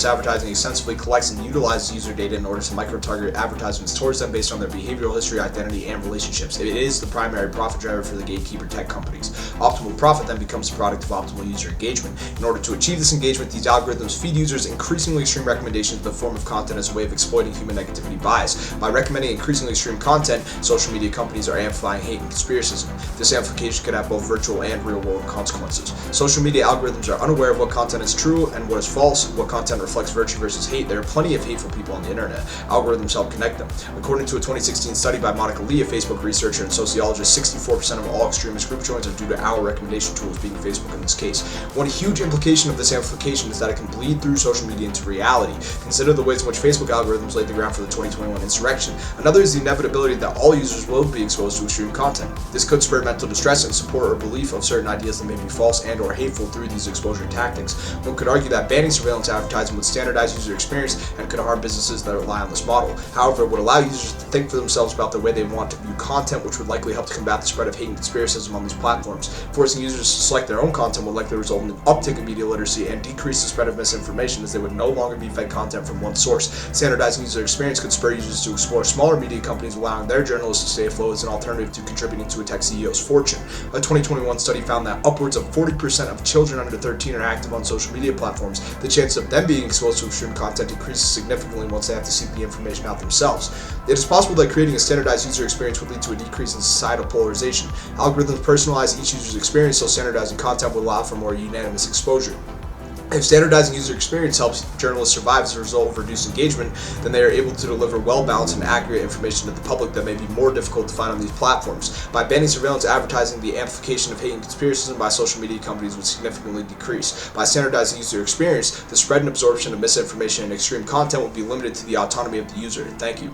surveillance advertising extensively collects and utilizes user data in order to micro-target advertisements towards them based on their behavioral history, identity, and relationships. It is the primary profit driver for the gatekeeper tech companies. Optimal profit then becomes the product of optimal user engagement. In order to achieve this engagement, these algorithms feed users increasingly extreme recommendations in the form of content as a way of exploiting human negativity bias. By recommending increasingly extreme content, social media companies are amplifying hate and conspiracism. This amplification could have both virtual and real-world consequences. Social media algorithms are unaware of what content is true and what is false, what content reflects virtue versus hate. There are plenty of hateful people on the internet. Algorithms help connect them. According to a 2016 study by Monica Lee, a Facebook researcher and sociologist, 64% of all extremist group joins are due to our recommendation tools, being Facebook in this case. One huge implication of this amplification is that it can bleed through social media into reality. Consider the ways in which Facebook algorithms laid the ground for the 2021 insurrection. Another is the inevitability that all users will be exposed to extreme content. This could spur mental distress and support or belief of certain ideas that may be false and or hateful through these exposure tactics. One could argue that banning surveillance advertising would standardize user experience and could harm businesses that rely on this model. However, it would allow users to think for themselves about the way they want to view content, which would likely help to combat the spread of hate and conspiracism on these platforms. Forcing users to select their own content would likely result in an uptick in media literacy and decrease the spread of misinformation, as they would no longer be fed content from one source. Standardizing user experience could spur users to explore smaller media companies, allowing their journalists to stay afloat as an alternative to contributing to a tech CEO's fortune. A 2021 study found that upwards of 40% of children under 13 are active on social media platforms. The chance of them being exposed to extreme content decreases significantly once they have to seek the information out themselves. It is possible that creating a standardized user experience would lead to a decrease in societal polarization. Algorithms personalize each user's experience, so standardizing content would allow for more unanimous exposure. If standardizing user experience helps journalists survive as a result of reduced engagement, then they are able to deliver well-balanced and accurate information to the public that may be more difficult to find on these platforms. By banning surveillance advertising, the amplification of hate and conspiracism by social media companies would significantly decrease. By standardizing user experience, the spread and absorption of misinformation and extreme content would be limited to the autonomy of the user. Thank you.